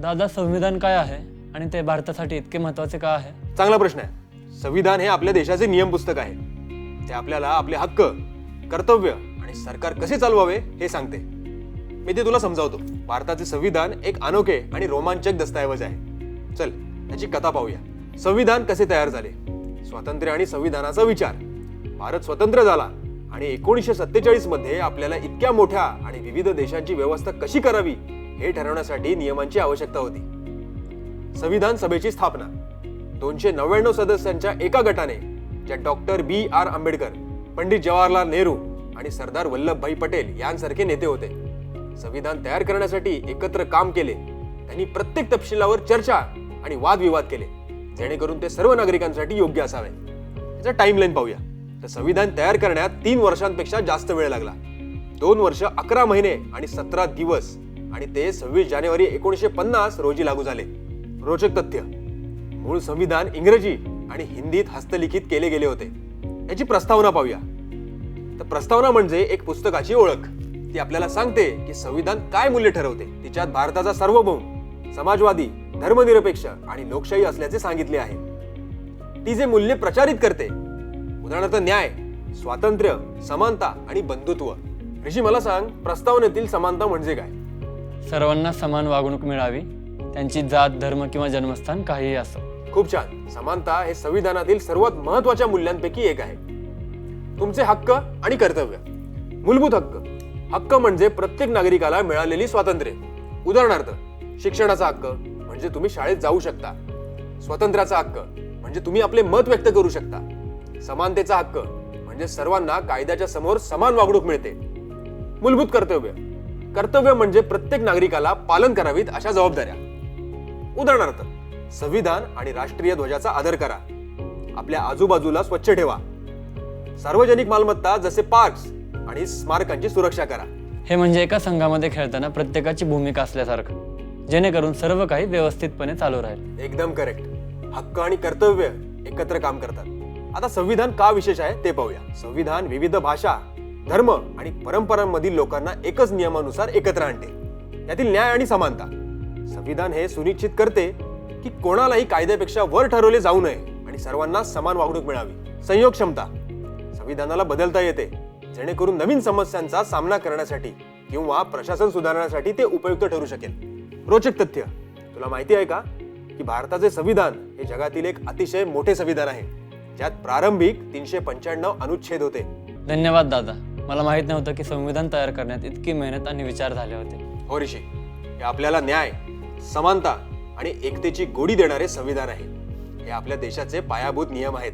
दादा, संविधान काय आहे आणि ते भारतासाठी इतके महत्त्वाचे का आहे? चांगला प्रश्न आहे. संविधान हे आपल्या देशाचे नियम पुस्तक आहे. ते आपल्याला आपले हक्क, कर्तव्य आणि सरकार कसे चालवावे हे सांगते. मी ते तुला समजावतो. भारताचे संविधान एक अनोखे आणि रोमांचक दस्तऐवज आहे. चल त्याची कथा पाहूया. संविधान कसे तयार झाले? स्वातंत्र्य आणि संविधानाचा विचार. भारत स्वतंत्र झाला आणि 1947 मध्ये आपल्याला इतक्या मोठ्या आणि विविध देशांची व्यवस्था कशी करावी हे ठरवण्यासाठी नियमांची आवश्यकता होती. संविधान सभेची स्थापना 299 सदस्यांच्या एका गटाने, ज्यात डॉक्टर B.R. आंबेडकर, पंडित जवाहरलाल नेहरू आणि सरदार वल्लभभाई पटेल यांसारखे नेते होते, संविधान तयार करण्यासाठी एकत्र काम केले. त्यांनी प्रत्येक तपशिलावर चर्चा आणि वादविवाद केले, जेणेकरून ते सर्व नागरिकांसाठी योग्य असावे. त्याचा टाइमलाईन पाहूया. तर संविधान तयार करण्यात 3 वर्षांपेक्षा जास्त वेळ लागला. 2 वर्ष 11 महिने आणि 17 दिवस, आणि ते 26 जानेवारी 1950 रोजी लागू झाले. रोचक तथ्य: मूळ संविधान इंग्रजी आणि हिंदीत हस्तलिखित केले गेले होते. याची प्रस्तावना पाहूया. तर प्रस्तावना म्हणजे एक पुस्तकाची ओळख. ती आपल्याला सांगते की संविधान काय मूल्य ठरवते. तिच्यात भारताचा सार्वभौम, समाजवादी, धर्मनिरपेक्ष आणि लोकशाही असल्याचे सांगितले आहे. ती जे मूल्य प्रचारित करते, उदाहरणार्थ न्याय, स्वातंत्र्य, समानता आणि बंधुत्व. ऋषी, मला सांग, प्रस्तावनेतील समानता म्हणजे काय? सर्वांना समान वागणूक मिळावी, त्यांची जात, धर्म किंवा जन्मस्थान काहीही असो. खूप छान. समानता हे संविधानातील सर्वात महत्त्वाच्या मूल्यांपैकी एक आहे. तुमचे हक्क आणि कर्तव्य. मूलभूत हक्क. हक्क म्हणजे प्रत्येक नागरिकाला मिळालेली स्वातंत्र्य. उदाहरणार्थ, शिक्षणाचा हक्क म्हणजे तुम्ही शाळेत जाऊ शकता. स्वातंत्र्याचा हक्क म्हणजे तुम्ही आपले मत व्यक्त करू शकता. समानतेचा हक्क म्हणजे सर्वांना कायद्याच्या समोर समान वागणूक मिळते. मूलभूत कर्तव्य. कर्तव्य म्हणजे प्रत्येक नागरिकाला पालन करावीत अशा जबाबदाऱ्या. उदाहरणार्थ, संविधान आणि राष्ट्रीय ध्वजाचा आदर करा. आपल्या आजूबाजूला स्वच्छ ठेवा. सार्वजनिक मालमत्ता जसे पार्क्स आणि स्मारकांची सुरक्षा करा. हे म्हणजे एका संघामध्ये खेळताना प्रत्येकाची भूमिका असल्यासारखं, जेणेकरून सर्व काही व्यवस्थितपणे चालू राहील. एकदम करेक्ट. हक्क आणि कर्तव्य एकत्र काम करतात. आता संविधान का विशेष आहे ते पाहूया. संविधान विविध भाषा, धर्म आणि परंपरांमधील लोकांना एकच नियमानुसार एकत्र आणते. यातील न्याय आणि समानता. संविधान हे सुनिश्चित करते की कोणालाही कायद्यापेक्षा वर ठरवले जाऊ नये आणि सर्वांना समान वागणूक मिळावी. संयोग क्षमता. संविधानाला बदलता येते, जेणेकरून नवीन समस्यांचा सामना करण्यासाठी किंवा प्रशासन सुधारण्यासाठी ते उपयुक्त ठरू शकेल. रोचक तथ्य: तुला माहिती आहे का की भारताचे संविधान हे जगातील एक अतिशय मोठे संविधान आहे, ज्यात प्रारंभिक 395 अनुच्छेद होते. धन्यवाद दादा. मला माहित नव्हतं की संविधान तयार करण्यात इतकी मेहनत आणि विचार झाले होते. हो ऋषी, हे आपल्याला न्याय, समानता आणि एकतेची गोडी देणारे संविधान आहे. हे आपल्या देशाचे पायाभूत नियम आहेत.